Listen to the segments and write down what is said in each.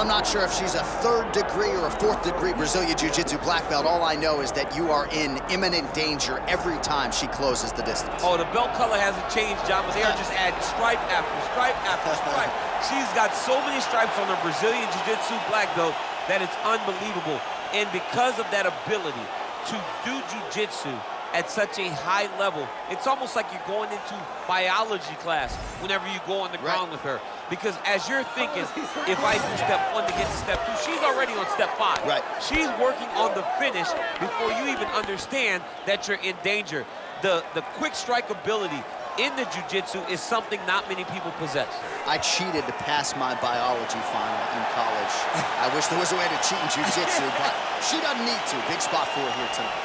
I'm not sure if she's a 3rd degree or a 4th degree Brazilian Jiu-Jitsu black belt. All I know is that you are in imminent danger every time she closes the distance. Oh, the belt color hasn't changed, John, but they are just adding stripe after stripe after stripe. She's got so many stripes on her Brazilian Jiu-Jitsu black belt that it's unbelievable. And because of that ability to do Jiu-Jitsu at such a high level, it's almost like you're going into biology class whenever you go on the ground with her. Because as you're thinking, if I do step 1 to get to step 2, she's already on step 5. Right. She's working on the finish before you even understand that you're in danger. The quick strike ability in the jiu-jitsu is something not many people possess. I cheated to pass my biology final in college. I wish there was a way to cheat in jiu-jitsu, but she doesn't need to. Big spot for her here tonight.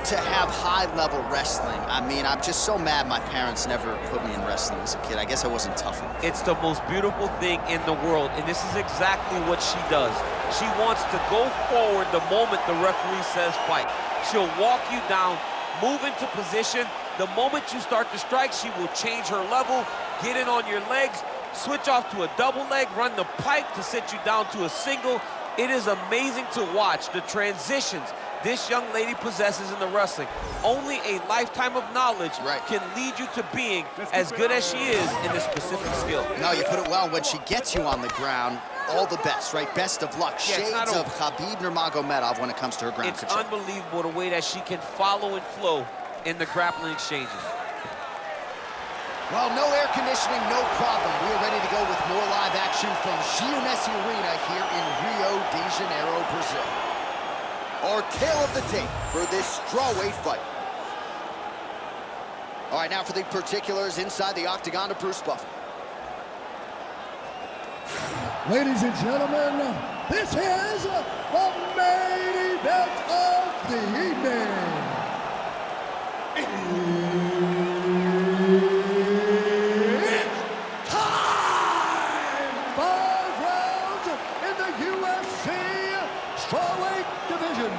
To have high-level wrestling. I mean, I'm just so mad my parents never put me in wrestling as a kid. I guess I wasn't tough enough. It's the most beautiful thing in the world, and this is exactly what she does. She wants to go forward the moment the referee says fight. She'll walk you down, move into position. The moment you start to strike, she will change her level, get in on your legs, switch off to a double leg, run the pipe to sit you down to a single. It is amazing to watch the transitions this young lady possesses in the wrestling. Only a lifetime of knowledge can lead you to being as good as she is in this specific skill. No, you put it well. When she gets you on the ground, all the best, right? Best of luck. Yeah, Shades of Khabib Nurmagomedov when it comes to her ground control. It's unbelievable the way that she can follow and flow in the grappling exchanges. Well, no air conditioning, no problem. We are ready to go with more live action from Giannessi Arena here in Rio de Janeiro, Brazil. Our tale of the tape for this strawweight fight. All right, now for the particulars inside the octagon of Bruce Buffer. Ladies and gentlemen, this is the main event of the evening. It's time! 5 rounds in the UFC strawweight division.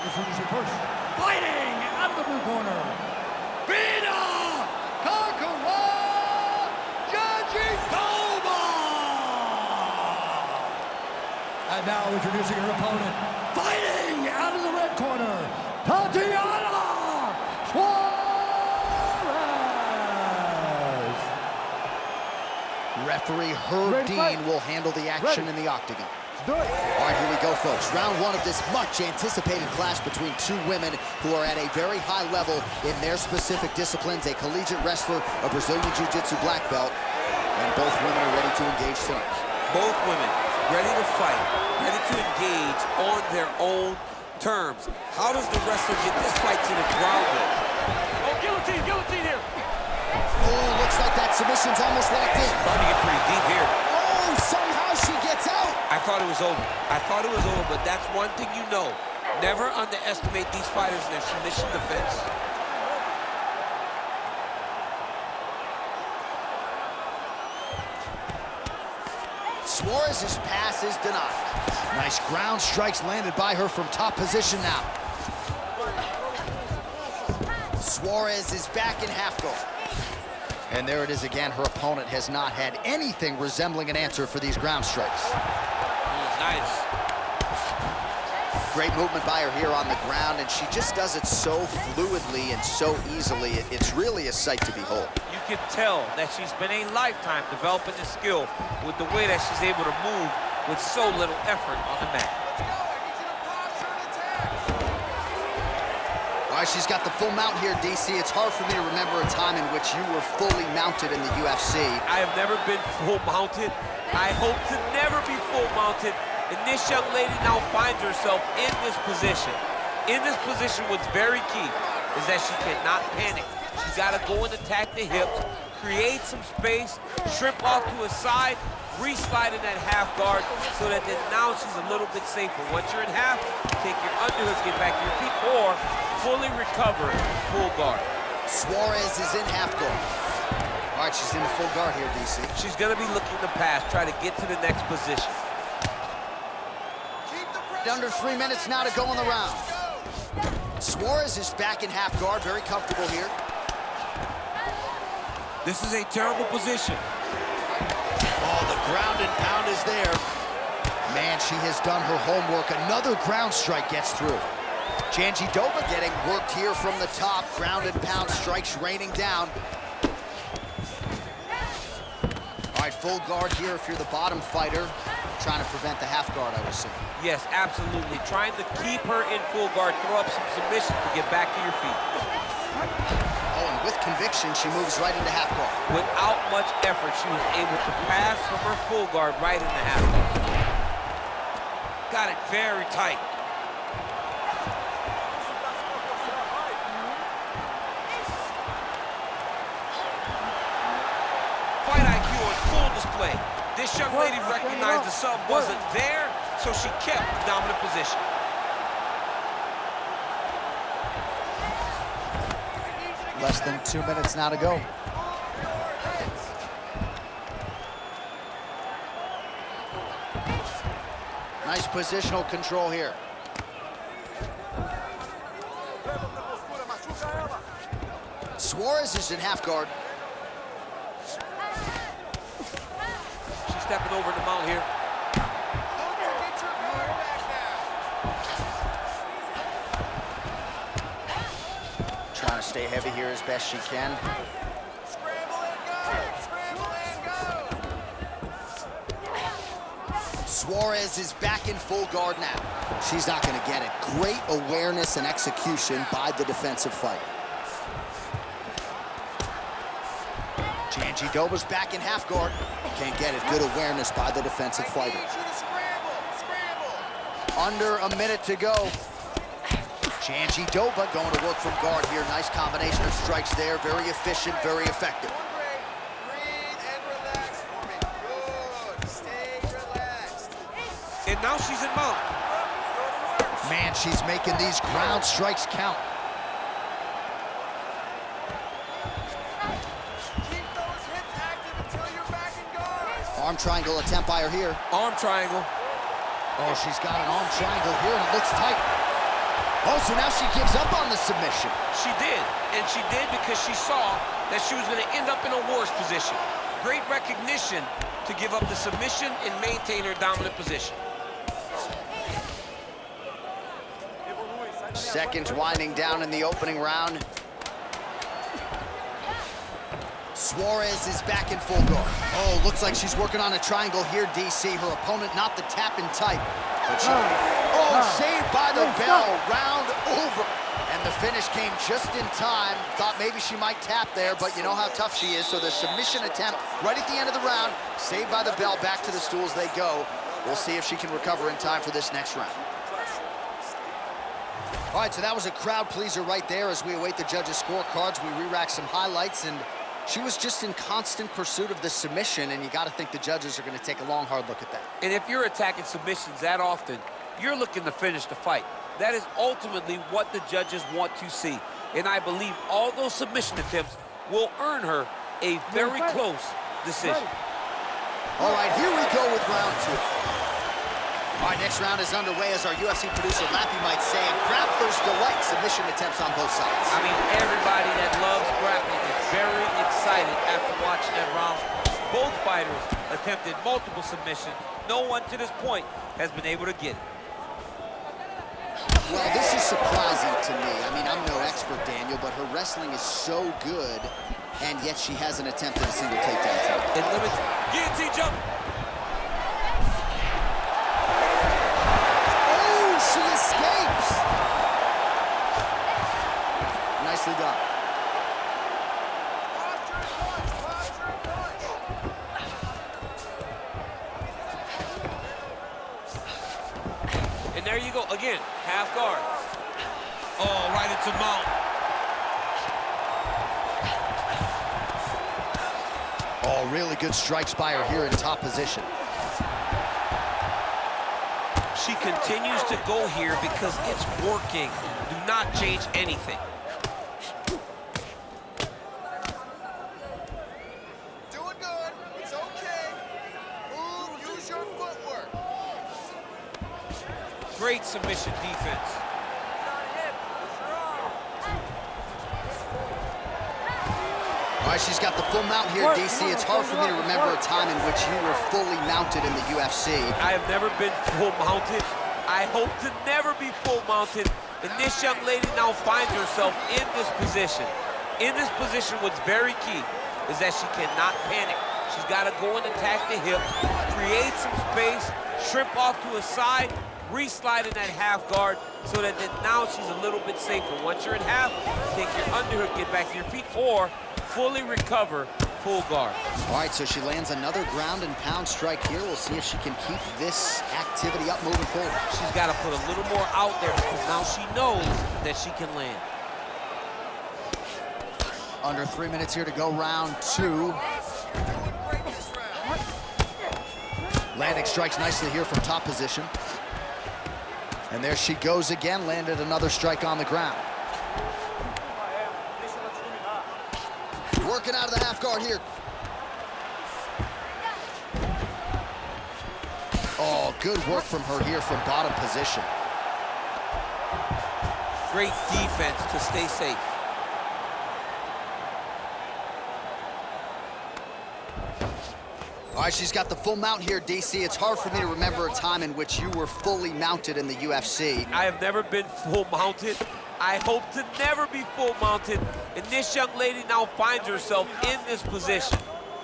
Introducing first, fighting out of the blue corner, Virna Jandiroba. And now introducing her opponent, fighting out of the red corner, Tatiana Suarez. Referee Herb Dean will handle the action in the octagon. All right, here we go, folks. Round 1 of this much-anticipated clash between 2 women who are at a very high level in their specific disciplines, a collegiate wrestler, a Brazilian Jiu-Jitsu black belt, and both women are ready to engage tonight. Both women ready to fight, ready to engage on their own terms. How does the wrestler get this fight to the ground? Oh, guillotine here. Oh, looks like that submission's almost locked in. Starting to get pretty deep here. Oh, somehow she gets out. I thought it was over. But that's one thing you know. Never underestimate these fighters in their submission defense. Suarez's pass is denied. Nice ground strikes landed by her from top position now. Suarez is back in half guard. And there it is again. Her opponent has not had anything resembling an answer for these ground strikes. Nice. Great movement by her here on the ground, and she just does it so fluidly and so easily. It's really a sight to behold. You can tell that she's been a lifetime developing this skill with the way that she's able to move with so little effort on the mat. All right, she's got the full mount here, DC. It's hard for me to remember a time in which you were fully mounted in the UFC. I have never been full mounted. I hope to never be full mounted. And this young lady now finds herself in this position. In this position, what's very key is that she cannot panic. She's got to go and attack the hips, create some space, shrimp off to a side, re-slide in that half guard so that then now she's a little bit safer. Once you're in half, take your underhook, get back to your feet, or fully recover full guard. Suarez is in half guard. All right, she's in the full guard here, DC. She's gonna be looking to pass, try to get to the next position. Under 3 minutes now to go in the round. Suarez is back in half guard, very comfortable here. This is a terrible position. Oh, the ground and pound is there. Man, she has done her homework. Another ground strike gets through. Jandiroba getting worked here from the top. Ground and pound strikes raining down. All right, full guard here if you're the bottom fighter. Trying to prevent the half guard, I would assume. Yes, absolutely. Trying to keep her in full guard, throw up some submission to get back to your feet. Oh, and with conviction, she moves right into half guard. Without much effort, she was able to pass from her full guard right into half guard. Got it very tight. Fight IQ on full display. This young lady recognized the sub wasn't there, so she kept the dominant position. Less than 2 minutes now to go. Nice positional control here. Suarez is in half guard. She's stepping over the mount here. Trying to stay heavy here as best she can. Suarez is back in full guard now. She's not going to get it. Great awareness and execution by the defensive fighter. Jandiroba's back in half guard. Can't get it. Good awareness by the defensive fighter. Under a minute to go. Jandiroba going to work from guard here. Nice combination of strikes there. Very efficient, very effective. And now she's in mount. Man, she's making these ground strikes count. Arm triangle attempt by her here. Arm triangle. Oh, she's got an arm triangle here, and it looks tight. Oh, so now she gives up on the submission. She did, and she did because she saw that she was going to end up in a worse position. Great recognition to give up the submission and maintain her dominant position. Seconds winding down in the opening round. Suarez is back in full guard. Oh, looks like she's working on a triangle here, DC. Her opponent not the tapping type. But she, saved by the bell, round over. And the finish came just in time. Thought maybe she might tap there, but you know how tough she is. So the submission attempt right at the end of the round, saved by the bell, back to the stools they go. We'll see if she can recover in time for this next round. All right, so that was a crowd pleaser right there as we await the judges' scorecards. We re-rack some highlights, and she was just in constant pursuit of the submission, and you got to think the judges are going to take a long, hard look at that. And if you're attacking submissions that often, you're looking to finish the fight. That is ultimately what the judges want to see. And I believe all those submission attempts will earn her a very close decision. All right, here we go with round two. All right, next round is underway as our UFC producer, Lappy, might say, and grapplers delight submission attempts on both sides. I mean, everybody that loves grappling is very excited after watching that round. Both fighters attempted multiple submissions. No one to this point has been able to get it. Well, this is surprising to me. I mean, I'm no expert, Daniel, but her wrestling is so good, and yet she hasn't attempted a single takedown tonight. It limits guillotine jump. She escapes. Nicely done. And there you go, again, half guard. Oh, right into mount. Oh, really good strikes by her here in top position. She continues to go here because it's working. Do not change anything. your footwork. Great submission defense. All right, she's got the full mount here, DC. It's hard for me to remember a time in which you were fully mounted in the UFC. I have never been full mounted. I hope to never be full mounted. And this young lady now finds herself in this position. In this position, what's very key is that she cannot panic. She's got to go and attack the hips, create some space, shrimp off to a side, re-slide in that half guard so that then now she's a little bit safer. Once you're in half, take your underhook, get back to your feet, or fully recover, full guard. All right, so she lands another ground and pound strike here. We'll see if she can keep this activity up moving forward. She's got to put a little more out there because now she knows that she can land. Under 3 minutes here to go, round 2. Landing strikes nicely here from top position. And there she goes again, landed another strike on the ground. Working out of the half guard here. Oh, good work from her here from bottom position. Great defense to stay safe. All right, she's got the full mount here, DC. It's hard for me to remember a time in which you were fully mounted in the UFC. I have never been full mounted. I hope to never be full mounted. And this young lady now finds herself in this position.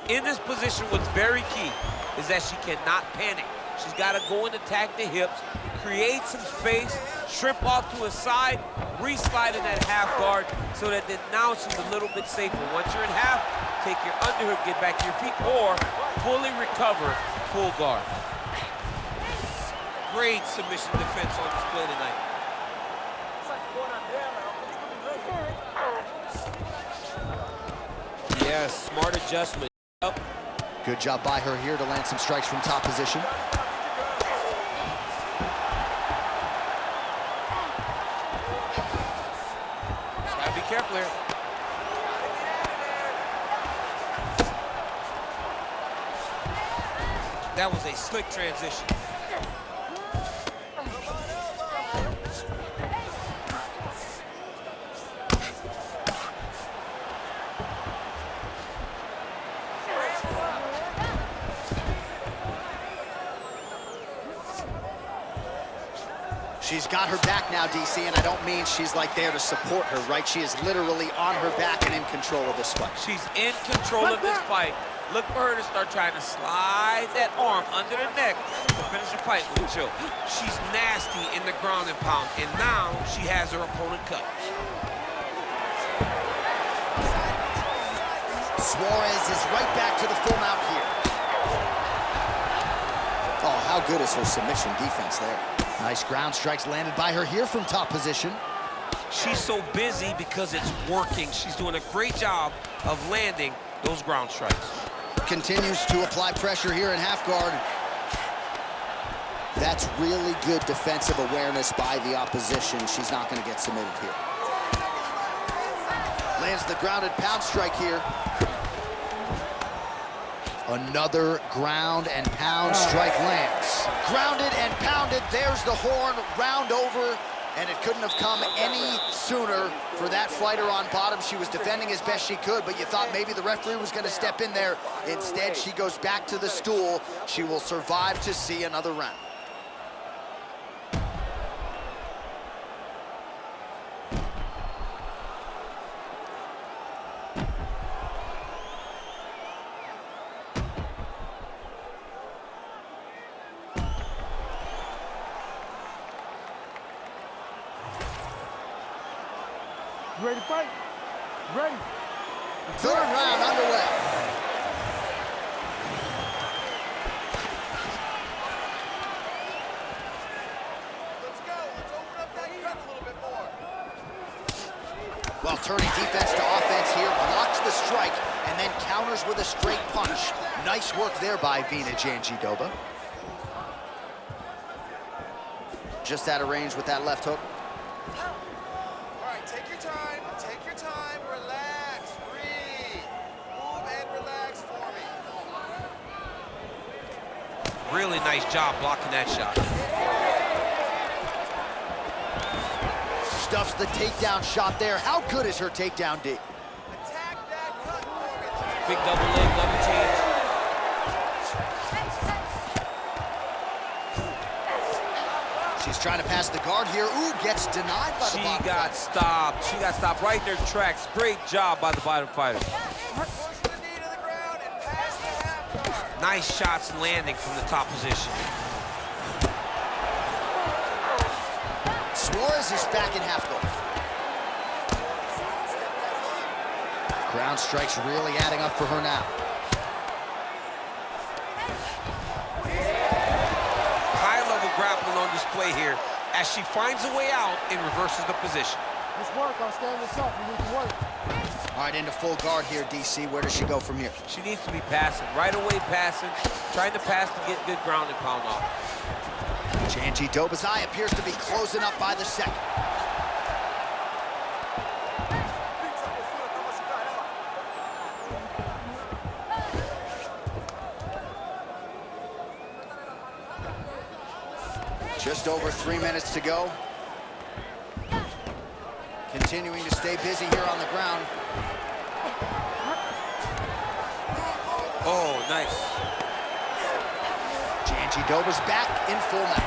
In this position, what's very key is that she cannot panic. She's got to go and attack the hips, create some space, shrimp off to a side, re-slide in that half guard so that then now she's a little bit safer. Once you're in half, take your underhook, get back to your feet, or fully recover, full guard. Great submission defense on display tonight. Yes, smart adjustment. Up. Good job by her here to land some strikes from top position. Gotta be careful here. That was a slick transition. She's got her back now, DC, and I don't mean she's like there to support her, right? She is literally on her back and in control of this fight. She's in control of this fight. Look for her to start trying to slide that arm under the neck to finish the fight with a choke. She's nasty in the ground and pound, and now she has her opponent covered. Suarez is right back to the full mount here. Oh, how good is her submission defense there? Nice ground strikes landed by her here from top position. She's so busy because it's working. She's doing a great job of landing those ground strikes. Continues to apply pressure here in half guard. That's really good defensive awareness by the opposition. She's not going to get submitted here. Lands the grounded pound strike here. Another ground and pound strike lands. Grounded and pounded, there's the horn, round over, and it couldn't have come any sooner for that fighter on bottom. She was defending as best she could, but you thought maybe the referee was gonna step in there. Instead, she goes back to the stool. She will survive to see another round. Ready to fight? Ready. Third round underway. Let's go. Let's open up that cut a little bit more. Well, turning defense to offense here, blocks the strike, and then counters with a straight punch. Nice work there by Virna Jandiroba. Just out of range with that left hook. All right, take your time. Take your time. Relax. Breathe. Move and relax for me. Really nice job blocking that shot. Stuffs the takedown shot there. How good is her takedown, D? Attack that cut for Big double leg, double change. She's trying to pass the guard here. Ooh, gets denied by the She bottom got fighter. stopped. She got stopped right in their tracks. Great job by the bottom fighter. Push the knee to the ground and pass the half guard. Nice shots landing from the top position. Suarez is back in half guard. Ground strikes really adding up for her now. High-level grappling on display here as she finds a way out and reverses the position. Let's work on standing this up. We need to work. All right, into full guard here, DC. Where does she go from here? She needs to be passing, right away passing, trying to pass to get good ground and pound off. Jandiroba's eye appears to be closing up by the second. Just over 3 minutes to go. Continuing to stay busy here on the ground. Oh, nice. Jandiroba's back in full mount.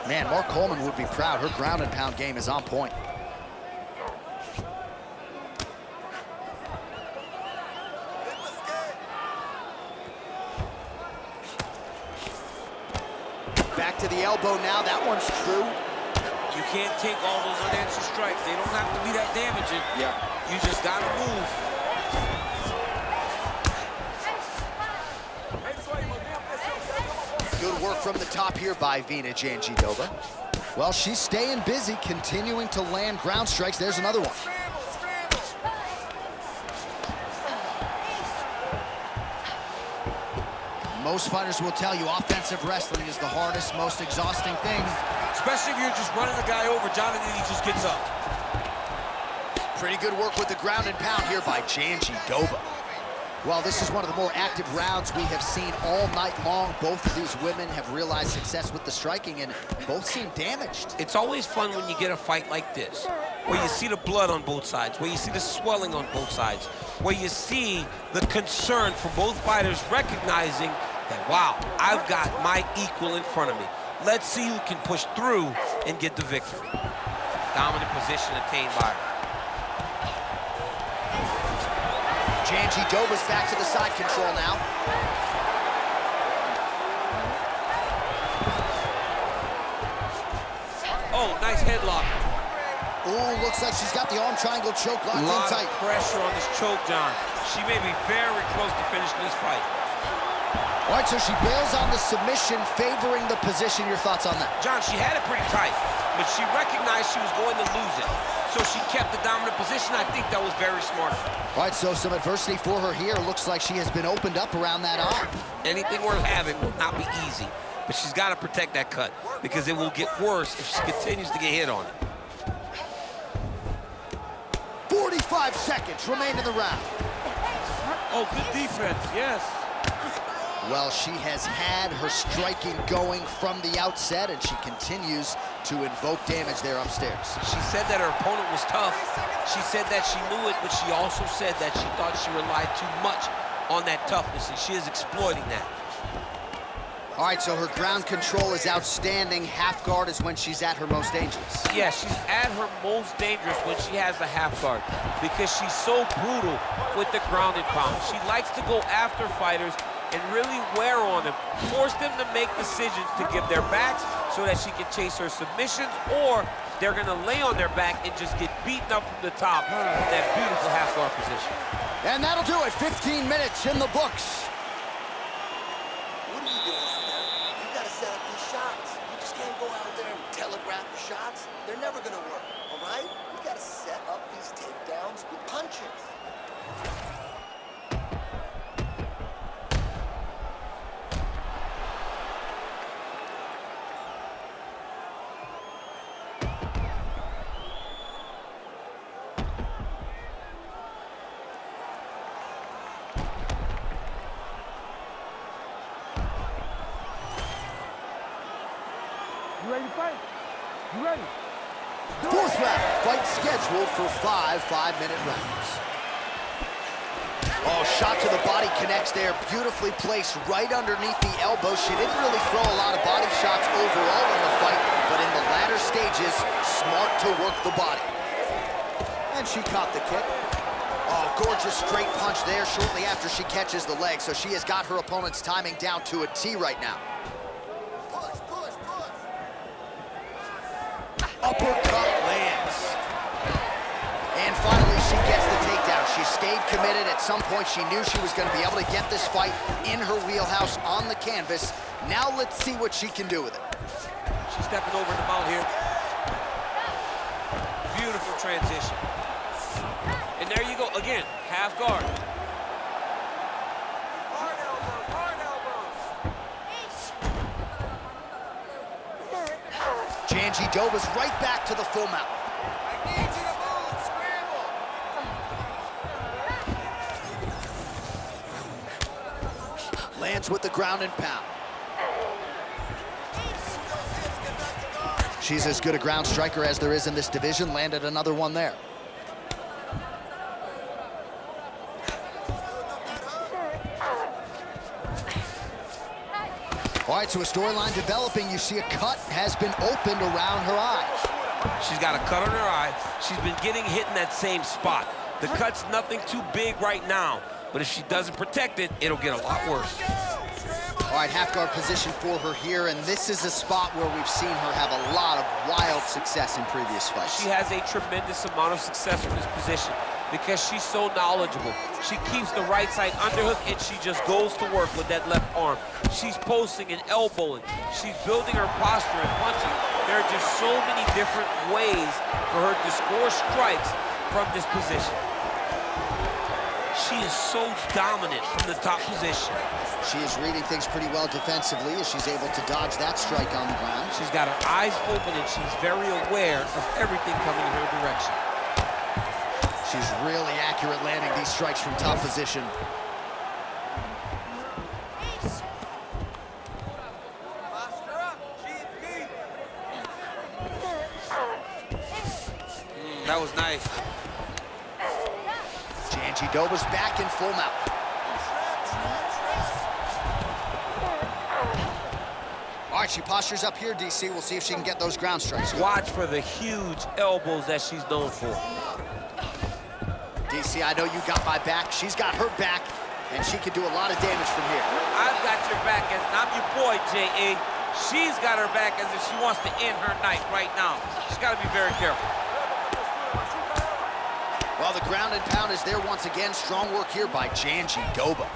Man, Mark Coleman would be proud. Her ground and pound game is on point. Back to the elbow now. That one's true. You can't take all those unanswered strikes. They don't have to be that damaging. Yeah. You just gotta move. Good work from the top here by Virna Jandiroba. Well, she's staying busy, continuing to land ground strikes. There's another one. Most fighters will tell you offensive wrestling is the hardest, most exhausting thing. Especially if you're just running the guy over, John, and then he just gets up. Pretty good work with the ground and pound here by Jandiroba. Well, this is one of the more active rounds we have seen all night long. Both of these women have realized success with the striking, and both seem damaged. It's always fun when you get a fight like this, where you see the blood on both sides, where you see the swelling on both sides, where you see the concern from both fighters recognizing that, wow, I've got my equal in front of me. Let's see who can push through and get the victory. Dominant position attained by her. Jandiroba's back to the side control now. Oh, nice headlock. Ooh, looks like she's got the arm triangle choke locked A in lot tight. of pressure on this choke, John. She may be very close to finishing this fight. All right, so she bails on the submission, favoring the position. Your thoughts on that? John, she had it pretty tight, but she recognized she was going to lose it. So she kept the dominant position. I think that was very smart. All right, so some adversity for her here. Looks like she has been opened up around that arm. Anything worth having will not be easy, but she's got to protect that cut because it will get worse if she continues to get hit on it. 45 seconds remain in the round. Oh, good defense, yes. Well, she has had her striking going from the outset, and she continues to invoke damage there upstairs. She said that her opponent was tough. She said that she knew it, but she also said that she thought she relied too much on that toughness, and she is exploiting that. All right, so her ground control is outstanding. Half guard is when she's at her most dangerous. Yeah, she's at her most dangerous when she has the half guard because she's so brutal with the ground and pound. She likes to go after fighters and really wear on them, force them to make decisions to give their backs so that she can chase her submissions, or they're gonna lay on their back and just get beaten up from the top in that beautiful half guard position. And that'll do it. 15 minutes in the books. What are you doing out there? You gotta set up these shots. You just can't go out there and telegraph the shots. They're never gonna work, all right? You gotta set up these takedowns with punches. ready to fight? You ready? Fourth round, fight scheduled for 5 5-minute rounds. Oh, shot to the body connects there, beautifully placed right underneath the elbow. She didn't really throw a lot of body shots overall in the fight, but in the latter stages, smart to work the body. And she caught the kick. Oh, gorgeous straight punch there shortly after she catches the leg, so she has got her opponent's timing down to a T right now. Push, push, push. Uppercut lands. And finally, she gets the takedown. She stayed committed. At some point, she knew she was going to be able to get this fight in her wheelhouse on the canvas. Now let's see what she can do with it. She's stepping over the mount here. Beautiful transition. And there you go, again, half guard. Hard elbows, hard elbows. Jandiroba's right back to the full mount. I need you to move, scramble. Lands with the ground and pound. She's as good a ground striker as there is in this division. Landed another one there. All right, so a storyline developing. You see a cut has been opened around her eyes. She's got a cut on her eye. She's been getting hit in that same spot. The cut's nothing too big right now, but if she doesn't protect it, it'll get a lot worse. All right, half guard position for her here, and this is a spot where we've seen her have a lot of wild success in previous fights. She has a tremendous amount of success from this position because she's so knowledgeable. She keeps the right side underhook, and she just goes to work with that left arm. She's posting and elbowing. She's building her posture and punching. There are just so many different ways for her to score strikes from this position. She is so dominant from the top position. She is reading things pretty well defensively as she's able to dodge that strike on the ground. She's got her eyes open, and she's very aware of everything coming in her direction. She's really accurate landing these strikes from top position. That was nice. Jandiroba's back in full mount. All right, she postures up here, DC. We'll see if she can get those ground strikes. Watch for the huge elbows that she's known for. DC, I know you got my back. She's got her back, and she can do a lot of damage from here. I've got your back, and I'm your boy, J.A. She's got her back as if she wants to end her night right now. She's got to be very careful. Well, the ground and pound is there once again. Strong work here by Jandiroba.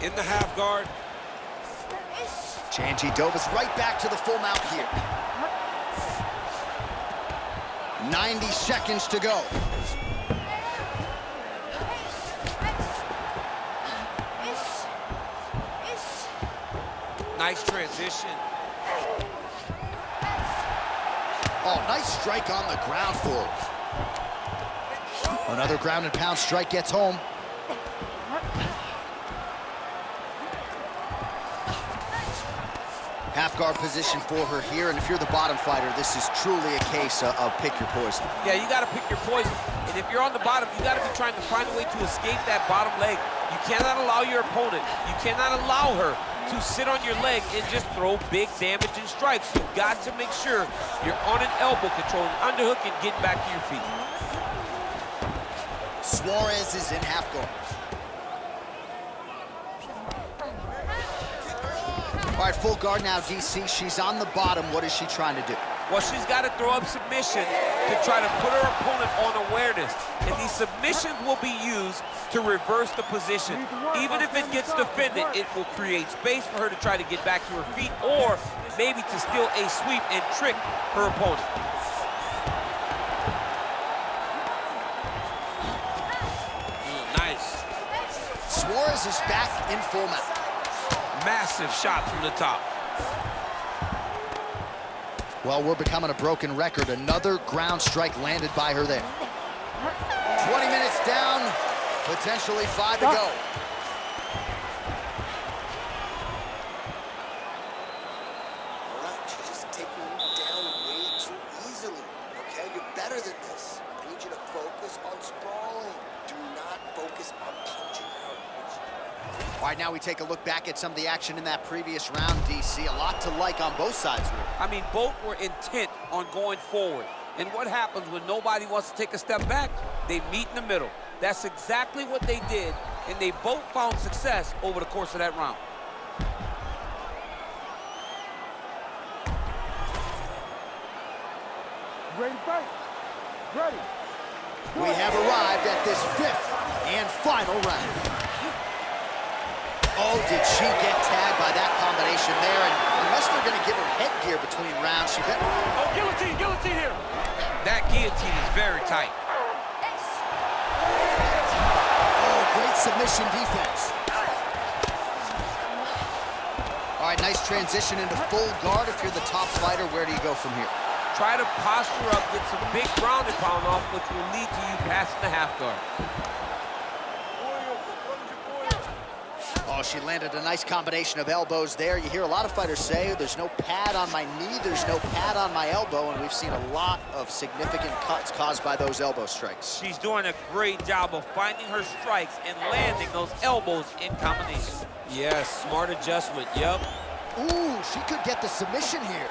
In the half guard. Jandiroba's right back to the full mount here. 90 seconds to go. Nice transition. Oh, nice strike on the ground for her. Another ground and pound strike gets home. Half guard position for her here, and if you're the bottom fighter, this is truly a case of pick your poison. Yeah, you got to pick your poison. And if you're on the bottom, you got to be trying to find a way to escape that bottom leg. You cannot allow your opponent, you cannot allow her to sit on your leg and just throw big damaging strikes. You've got to make sure you're on an elbow, controlling underhook, and getting back to your feet. Suarez is in half guard. All right, full guard now, DC. She's on the bottom. What is she trying to do? Well, she's got to throw up submission to try to put her opponent on awareness. And these submissions will be used to reverse the position. Even if it gets defended, it will create space for her to try to get back to her feet, or maybe to steal a sweep and trick her opponent. Nice. Suarez is back in full mount. Massive shot from the top. Well, we're becoming a broken record. Another ground strike landed by her there. 20 minutes down, potentially 5 to go. All right, you're just taking you down way too easily, okay? You're better than this. I need you to focus on sprawling. Do not focus on punching her. All right, now we take a look back at some of the action in that previous round, DC. A lot to like on both sides. I mean, both were intent on going forward. And what happens when nobody wants to take a step back? They meet in the middle. That's exactly what they did, and they both found success over the course of that round. Ready to fight? Ready. We have arrived at this 5th and final round. Oh, did she get tagged by that combination there? And unless they're going to give her headgear between rounds, she better... Oh, guillotine here. That guillotine is very tight. Oh, great submission defense. All right, nice transition into full guard. If you're the top fighter, where do you go from here? Try to posture up, get some big ground and pound off, which will lead to you passing the half guard. Oh, she landed a nice combination of elbows there. You hear a lot of fighters say, there's no pad on my knee, there's no pad on my elbow, and we've seen a lot of significant cuts caused by those elbow strikes. She's doing a great job of finding her strikes and landing those elbows in combination. Yes, smart adjustment, yep. Ooh, she could get the submission here.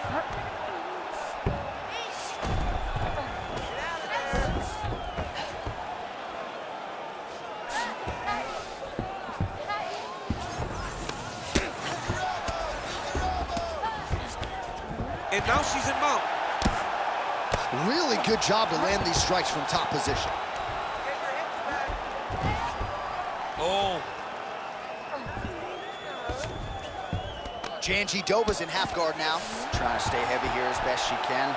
And now she's in mount. Really good job to land these strikes from top position. Oh. Jandiroba's in half guard now. Trying to stay heavy here as best she can.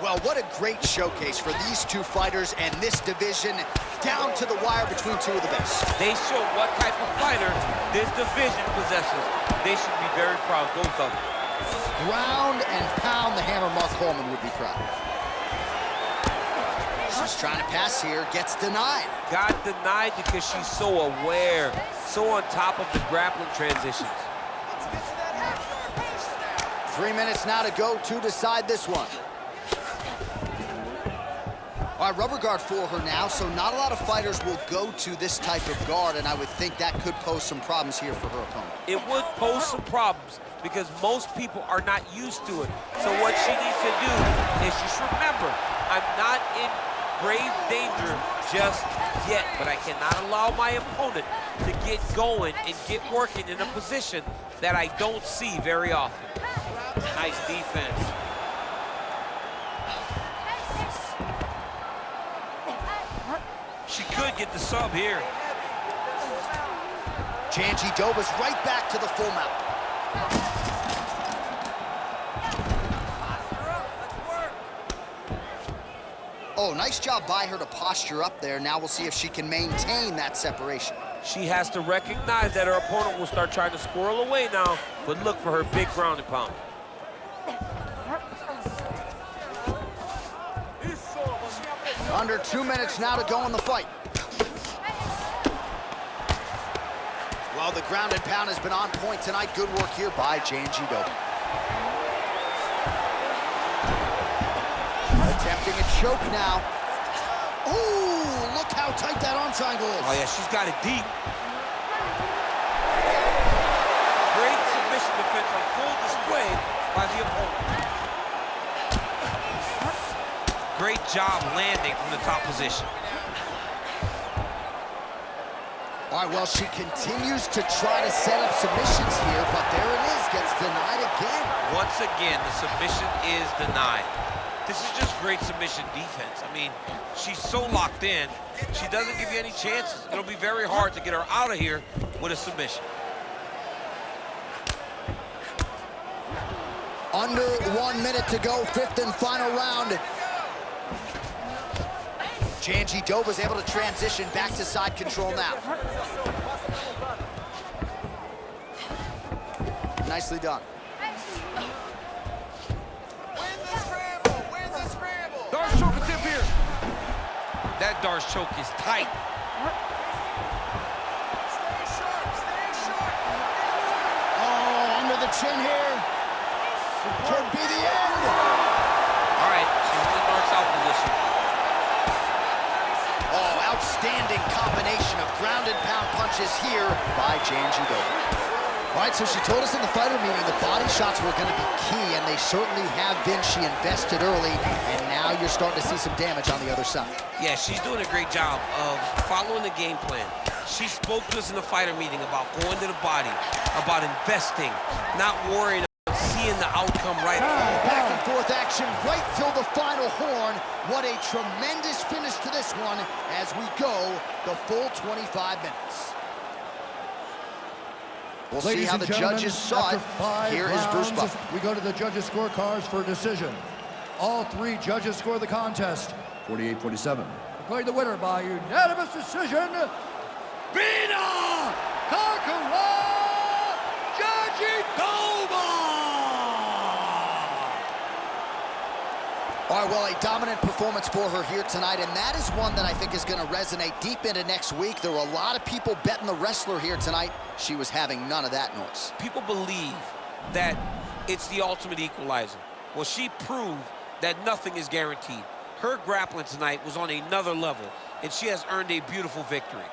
Well, what a great showcase for these two fighters and this division, down to the wire between two of the best. They show what type of fighter this division possesses. They should be very proud, both of them. Ground and pound, the hammer Mark Coleman would be proud. She's trying to pass here, gets denied. Got denied because she's so aware, so on top of the grappling transitions. 3 minutes now to go to decide this one. All right, rubber guard for her now, so not a lot of fighters will go to this type of guard, and I would think that could pose some problems here for her opponent. It would pose some problems because most people are not used to it. So what she needs to do is just remember, I'm not in grave danger just yet, but I cannot allow my opponent to get going and get working in a position that I don't see very often. Nice defense. She could get the sub here. Jandiroba's right back to the full mount. Oh, nice job by her to posture up there. Now we'll see if she can maintain that separation. She has to recognize that her opponent will start trying to squirrel away now, but look for her big ground and pound. Under 2 minutes now to go in the fight. Well, the ground and pound has been on point tonight. Good work here by Jandiroba. Attempting a choke now. Ooh, look how tight that arm triangle is. Oh, yeah, she's got it deep. Great submission defense on full display by the opponent. Great job landing from the top position. All right, well, she continues to try to set up submissions here, but there it is, gets denied again. Once again, the submission is denied. This is just great submission defense. I mean, she's so locked in, she doesn't give you any chances. It'll be very hard to get her out of here with a submission. Under 1 minute to go, 5th and final round. Jandiroba's able to transition back to side control now. Nicely done. Win the scramble! Win the scramble! Darce choke attempt here. That Darce choke is tight. Stay sharp! Stay sharp! Oh, under the chin here. Could be the end. All right, she's in the north-south position. Oh, outstanding combination of ground and pound punches here by Jandiroba. All right, so she told us in the fighter meeting the body shots were going to be key, and they certainly have been. She invested early, and now you're starting to see some damage on the other side. Yeah, she's doing a great job of following the game plan. She spoke to us in the fighter meeting about going to the body, about investing, not worrying about seeing the outcome right away. Back and forth action right till the final horn. What a tremendous finish to this one as we go the full 25 minutes. We'll see how the judges saw it. Here is Bruce Buffer. We go to the judges' scorecards for a decision. All three judges score the contest 48-47. Declared the winner by unanimous decision, Virna Jandiroba! All right, well, a dominant performance for her here tonight, and that is one that I think is going to resonate deep into next week. There were a lot of people betting the wrestler here tonight. She was having none of that noise. People believe that it's the ultimate equalizer. Well, she proved that nothing is guaranteed. Her grappling tonight was on another level, and she has earned a beautiful victory.